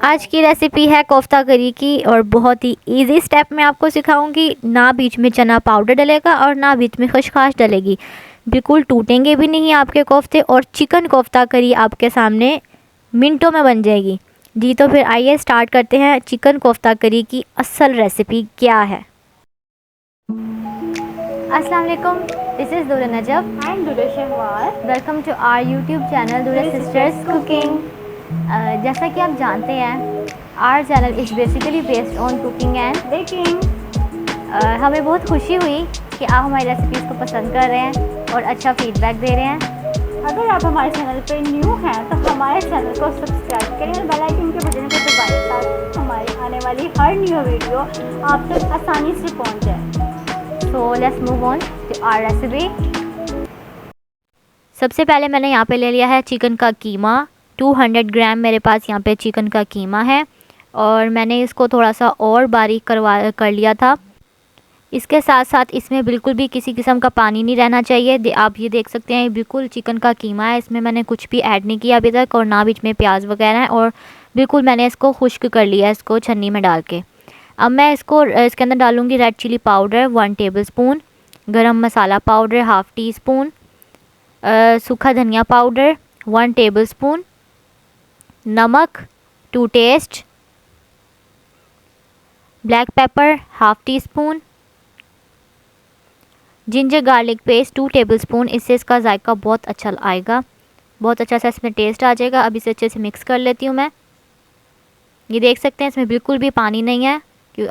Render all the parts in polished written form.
आज की रेसिपी है कोफ्ता करी की और बहुत ही इजी स्टेप में आपको सिखाऊंगी। ना बीच में चना पाउडर डलेगा और ना बीच में खसखस डलेगी। बिल्कुल टूटेंगे भी नहीं आपके कोफ्ते और चिकन कोफ्ता करी आपके सामने मिनटों में बन जाएगी। जी तो फिर आइए स्टार्ट करते हैं। चिकन कोफ्ता करी की असल रेसिपी क्या है। अस्सलाम वालेकुम, दिस इज़ दुरा Najab and Dura Shahwar. Welcome to our YouTube channel Dura sisters cooking. जैसा कि आप जानते हैं our channel is basically based on cooking and baking. हमें बहुत खुशी हुई कि आप हमारी रेसिपीज़ को पसंद कर रहे हैं और अच्छा फीडबैक दे रहे हैं। अगर आप हमारे चैनल पे न्यू हैं तो हमारे चैनल को सब्सक्राइब करें और बेल आइकन के बटन को दबाएं ताकि हमारी आने वाली हर न्यू वीडियो आप तक आसानी से पहुंच जाए। So let's move on to our recipe. सबसे पहले मैंने यहाँ पे ले लिया है चिकन का कीमा। 200 ग्राम मेरे पास यहाँ पे चिकन का कीमा है और मैंने इसको थोड़ा सा और बारीक कर लिया था। इसके साथ साथ इसमें बिल्कुल भी किसी किस्म का पानी नहीं रहना चाहिए। आप ये देख सकते हैं बिल्कुल चिकन का कीमा है, इसमें मैंने कुछ भी ऐड नहीं किया अभी तक और ना बीच में प्याज वगैरह है और बिल्कुल मैंने इसको खुश्क कर लिया है इसको छन्नी में डाल के। अब मैं इसके अंदर डालूँगी red chilli powder 1 tablespoon, garam masala powder 1/2 teaspoon, सूखा धनिया पाउडर 1 टेबल स्पून, नमक to taste, black pepper 1/2 teaspoon, ginger garlic paste 2 tablespoon. इससे इसका जायका बहुत अच्छा आएगा, बहुत अच्छा सा इसमें टेस्ट आ जाएगा। अब इसे अच्छे से मिक्स कर लेती हूँ मैं। ये देख सकते हैं इसमें बिल्कुल भी पानी नहीं है।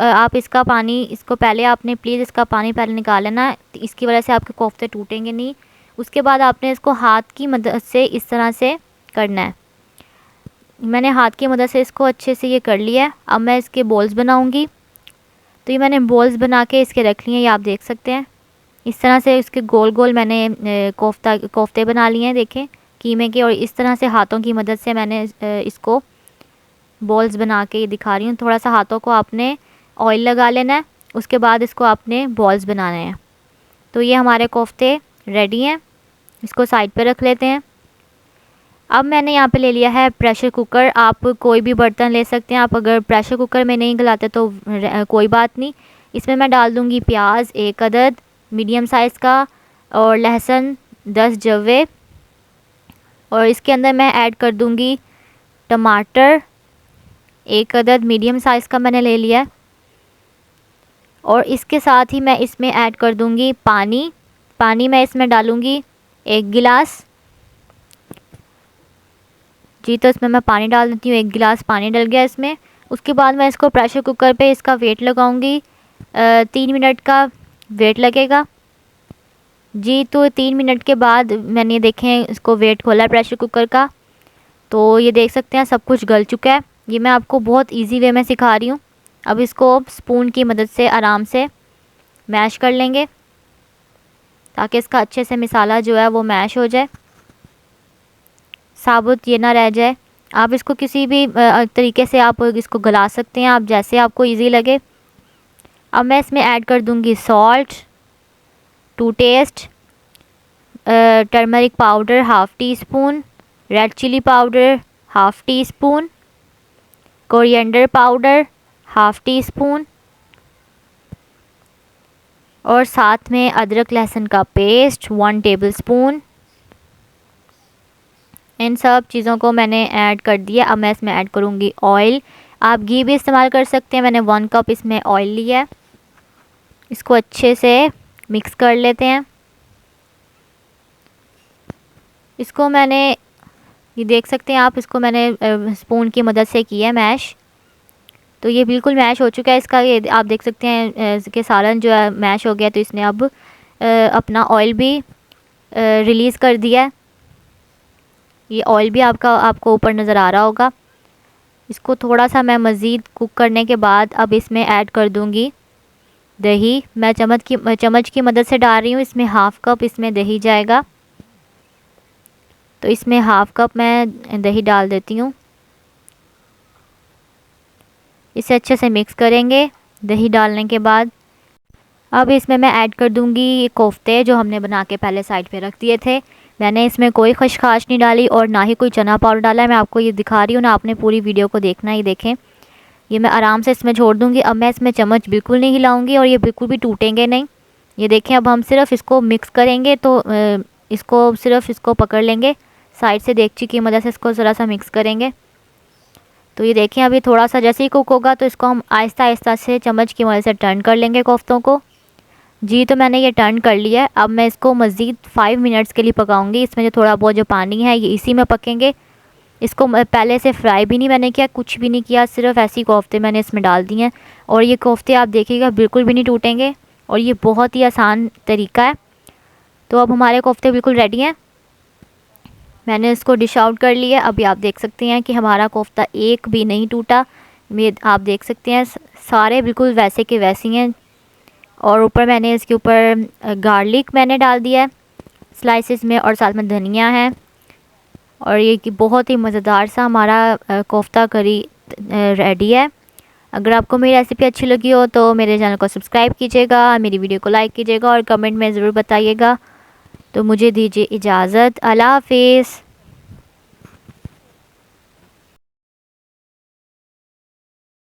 आप इसको पहले आपने प्लीज़ इसका पानी पहले निकाल लेना है, इसकी वजह से आपके कोफ्ते टूटेंगे नहीं। उसके बाद आपने इसको हाथ की मदद से इस तरह से करना है। मैंने हाथ की मदद से इसको अच्छे से ये कर लिया है। अब मैं इसके बॉल्स बनाऊंगी। तो ये मैंने बॉल्स बना के इसके रख लिए हैं, ये आप देख सकते हैं। इस तरह से इसके गोल गोल मैंने कोफ्ते बना लिए हैं देखें कीमे के। और इस तरह से हाथों की मदद से मैंने इसको बॉल्स बना के ये दिखा रही हूँ। थोड़ा सा हाथों को आपने ऑयल लगा लेना है, उसके बाद इसको आपने बॉल्स बनाने हैं। तो ये हमारे कोफ्ते रेडी हैं, इसको साइड पे रख लेते हैं। अब मैंने यहाँ पे ले लिया है प्रेशर कुकर। आप कोई भी बर्तन ले सकते हैं। आप अगर प्रेशर कुकर में नहीं गलाते तो कोई बात नहीं। इसमें मैं डाल दूँगी प्याज 1 अदद मीडियम साइज़ का और लहसुन 10 जवे और इसके अंदर मैं ऐड कर दूँगी टमाटर 1 अदद मीडियम साइज़ का मैंने ले लिया है। और इसके साथ ही मैं इसमें ऐड कर दूँगी पानी मैं इसमें डालूँगी 1 गिलास। जी तो इसमें मैं पानी डाल देती हूँ, 1 गिलास पानी डल गया इसमें। उसके बाद मैं इसको प्रेशर कुकर पे इसका वेट लगाऊंगी। 3 मिनट का वेट लगेगा। जी तो 3 मिनट के बाद मैंने देखें इसको वेट खोला प्रेशर कुकर का, तो ये देख सकते हैं सब कुछ गल चुका है। ये मैं आपको बहुत इजी वे में सिखा रही हूँ। अब इसको स्पून की मदद से आराम से मैश कर लेंगे ताकि इसका अच्छे से मसाला जो है वो मैश हो जाए, साबुत ये ना रह जाए। आप इसको किसी भी तरीके से आप इसको गला सकते हैं, आप जैसे आपको इजी लगे। अब मैं इसमें ऐड कर दूंगी salt to taste, turmeric powder 1/2 teaspoon, red chilli powder 1/2 teaspoon, coriander powder 1/2 teaspoon और साथ में अदरक लहसुन का पेस्ट 1 टेबल स्पून। इन सब चीज़ों को मैंने ऐड कर दिया। अब मैं इसमें ऐड करूँगी ऑयल। आप घी भी इस्तेमाल कर सकते हैं। मैंने 1 कप इसमें ऑयल लिया है। इसको अच्छे से मिक्स कर लेते हैं। इसको मैंने ये देख सकते हैं आप, इसको मैंने स्पून की मदद से किया है मैश। तो ये बिल्कुल मैश हो चुका है इसका। ये आप देख सकते हैं कि सालन जो है मैश हो गया। तो इसने अब अपना ऑयल भी रिलीज़ कर दिया है। ये ऑयल भी आपको ऊपर नज़र आ रहा होगा। इसको थोड़ा सा मैं मज़ीद कुक करने के बाद अब इसमें ऐड कर दूँगी दही। मैं चम्मच की मदद से डाल रही हूँ। इसमें 1/2 कप इसमें दही जाएगा। तो इसमें 1/2 कप मैं दही डाल देती हूँ। इसे अच्छे से मिक्स करेंगे दही डालने के बाद। अब इसमें मैं ऐड कर दूँगी कोफ्ते जो हमने बना के पहले साइड पे रख दिए थे। मैंने इसमें कोई खसखस नहीं डाली और ना ही कोई चना पाउडर डाला है। मैं आपको ये दिखा रही हूँ ना, आपने पूरी वीडियो को देखना ही। देखें, ये मैं आराम से इसमें छोड़ दूँगी। अब मैं इसमें चम्मच बिल्कुल नहीं हिलाऊंगी और ये बिल्कुल भी टूटेंगे नहीं। ये देखें, अब हम सिर्फ इसको मिक्स करेंगे तो इसको पकड़ लेंगे साइड से, देगची की मदद से इसको ज़रा सा मिक्स करेंगे। तो ये देखें, अभी थोड़ा सा जैसे ही कुक होगा तो इसको हम आहिस्ता आहिस्ता से चम्मच की मदद से टर्न कर लेंगे कोफ्तों को। जी, तो मैंने ये टर्न कर लिया है। अब मैं इसको मज़ीद 5 मिनट्स के लिए पकाऊंगी। इसमें जो थोड़ा बहुत जो पानी है ये इसी में पकेंगे। इसको पहले से फ्राई भी नहीं मैंने किया, कुछ भी नहीं किया, सिर्फ ऐसी कोफ्ते मैंने इसमें डाल दिए हैं। और ये कोफ्ते आप देखिएगा बिल्कुल भी नहीं टूटेंगे और ये बहुत ही आसान तरीका है। तो अब हमारे कोफ्ते बिल्कुल रेडी हैं। मैंने इसको डिश आउट कर लिया। अभी आप देख सकते हैं कि हमारा कोफ्ता एक भी नहीं टूटा। आप देख सकते हैं सारे बिल्कुल वैसे के वैसे हैं। और ऊपर मैंने इसके ऊपर गार्लिक मैंने डाल दिया है स्लाइसेस में, और साथ में धनिया है। और ये कि बहुत ही मज़ेदार सा हमारा कोफ्ता करी रेडी है। अगर आपको मेरी रेसिपी अच्छी लगी हो तो मेरे चैनल को सब्सक्राइब कीजिएगा, मेरी वीडियो को लाइक कीजिएगा और कमेंट में ज़रूर बताइएगा। तो मुझे दीजिए इजाज़त। अल्लाह हाफ़िज़।